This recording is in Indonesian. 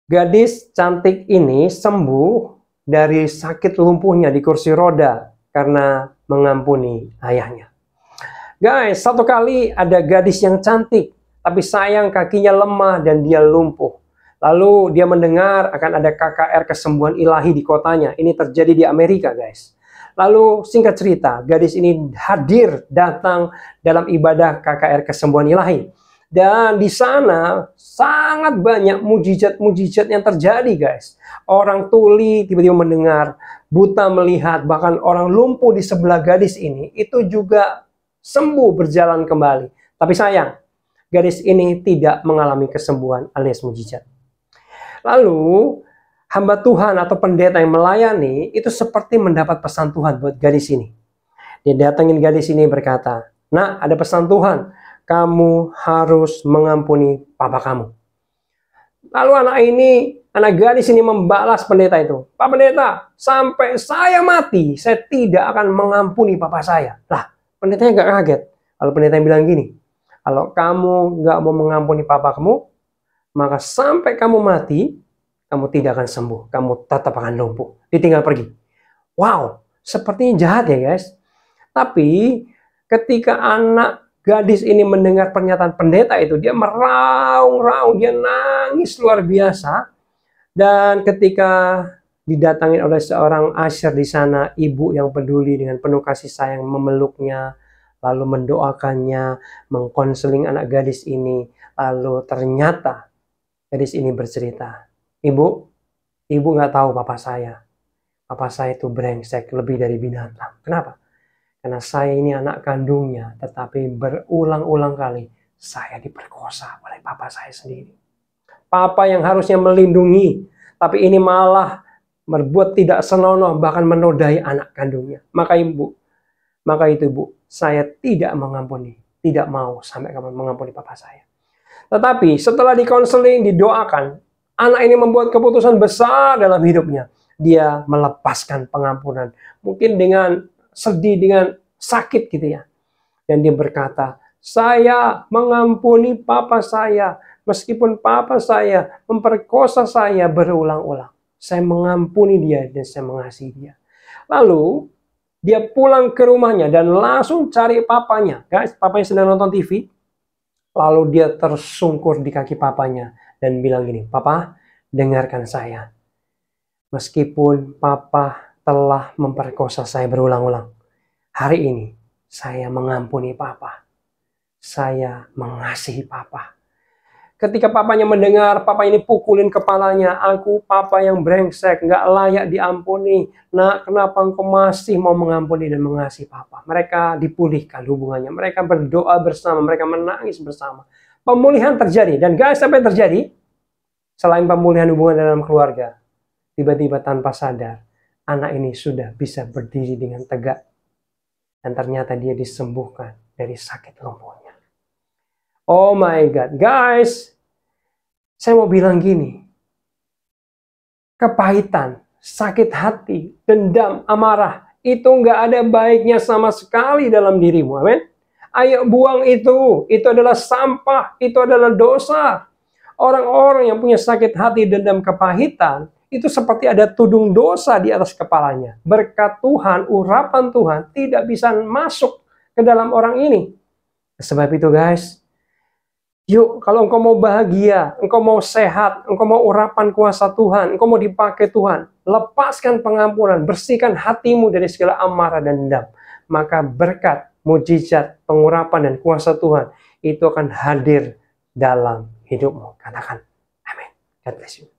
Gadis cantik ini sembuh dari sakit lumpuhnya di kursi roda karena mengampuni ayahnya. Guys, satu kali ada gadis yang cantik, tapi sayang kakinya lemah dan dia lumpuh. Lalu dia mendengar akan ada KKR kesembuhan ilahi di kotanya. Ini terjadi di Amerika, guys. Lalu singkat cerita, gadis ini hadir datang dalam ibadah KKR kesembuhan ilahi. Dan di sana sangat banyak mujizat-mujizat yang terjadi, guys. Orang tuli tiba-tiba mendengar, buta melihat, bahkan orang lumpuh di sebelah gadis ini itu juga sembuh berjalan kembali. Tapi sayang, gadis ini tidak mengalami kesembuhan alias mujizat. Lalu hamba Tuhan atau pendeta yang melayani itu seperti mendapat pesan Tuhan buat gadis ini. Dia datangin gadis ini berkata, "Nah, ada pesan Tuhan. Kamu harus mengampuni papa kamu." Lalu anak gadis ini membalas pendeta itu, "Pak pendeta, sampai saya mati, saya tidak akan mengampuni papa saya." Lah, pendetanya gak kaget. Lalu pendeta bilang gini, "Kalau kamu gak mau mengampuni papa kamu, maka sampai kamu mati, kamu tidak akan sembuh. Kamu tetap akan lumpuh. Ditinggal pergi." Wow, sepertinya jahat ya guys. Tapi ketika anak gadis ini mendengar pernyataan pendeta itu, dia meraung-raung, dia nangis luar biasa. Dan ketika didatangi oleh seorang usher di sana, ibu yang peduli dengan penuh kasih sayang memeluknya, lalu mendoakannya, mengkonseling anak gadis ini. Lalu ternyata gadis ini bercerita, Ibu nggak tahu papa saya. Papa saya itu brengsek lebih dari binatang. Kenapa? Karena saya ini anak kandungnya, tetapi berulang-ulang kali saya diperkosa oleh papa saya sendiri. Papa yang harusnya melindungi, tapi ini malah berbuat tidak senonoh, bahkan menodai anak kandungnya. Maka itu ibu, saya tidak mengampuni, tidak mau sampai kapan mengampuni papa saya. Tetapi setelah dikonseling, didoakan, anak ini membuat keputusan besar dalam hidupnya. Dia melepaskan pengampunan. Mungkin dengan sedih, dengan sakit gitu ya. Dan dia berkata, "Saya mengampuni papa saya. Meskipun papa saya memperkosa saya berulang-ulang. Saya mengampuni dia dan saya mengasihi dia." Lalu dia pulang ke rumahnya dan langsung cari papanya. Guys, papanya sedang nonton TV. Lalu dia tersungkur di kaki papanya dan bilang gini, "Papa, dengarkan saya. Meskipun papa telah memperkosa saya berulang-ulang, hari ini saya mengampuni papa. Saya mengasihi papa." Ketika papanya mendengar, papa ini pukulin kepalanya, "Aku papa yang brengsek, nggak layak diampuni. Nak, kenapa engkau masih mau mengampuni dan mengasihi papa?" Mereka dipulihkan hubungannya, mereka berdoa bersama, mereka menangis bersama. Pemulihan terjadi, dan guys, apa yang terjadi? Selain pemulihan hubungan dalam keluarga, tiba-tiba tanpa sadar, anak ini sudah bisa berdiri dengan tegak. Dan ternyata dia disembuhkan dari sakit lumpuhnya. Oh my God, guys, saya mau bilang gini, kepahitan, sakit hati, dendam, amarah, itu nggak ada baiknya sama sekali dalam dirimu, amin? Ayo buang itu adalah sampah, itu adalah dosa. Orang-orang yang punya sakit hati, dendam, kepahitan, itu seperti ada tudung dosa di atas kepalanya. Berkat Tuhan, urapan Tuhan tidak bisa masuk ke dalam orang ini. Sebab itu guys, yuk, kalau engkau mau bahagia, engkau mau sehat, engkau mau urapan kuasa Tuhan, engkau mau dipakai Tuhan, lepaskan pengampunan, bersihkan hatimu dari segala amarah dan dendam. Maka berkat, mujizat, pengurapan dan kuasa Tuhan itu akan hadir dalam hidupmu. Katakan, amin. God bless you.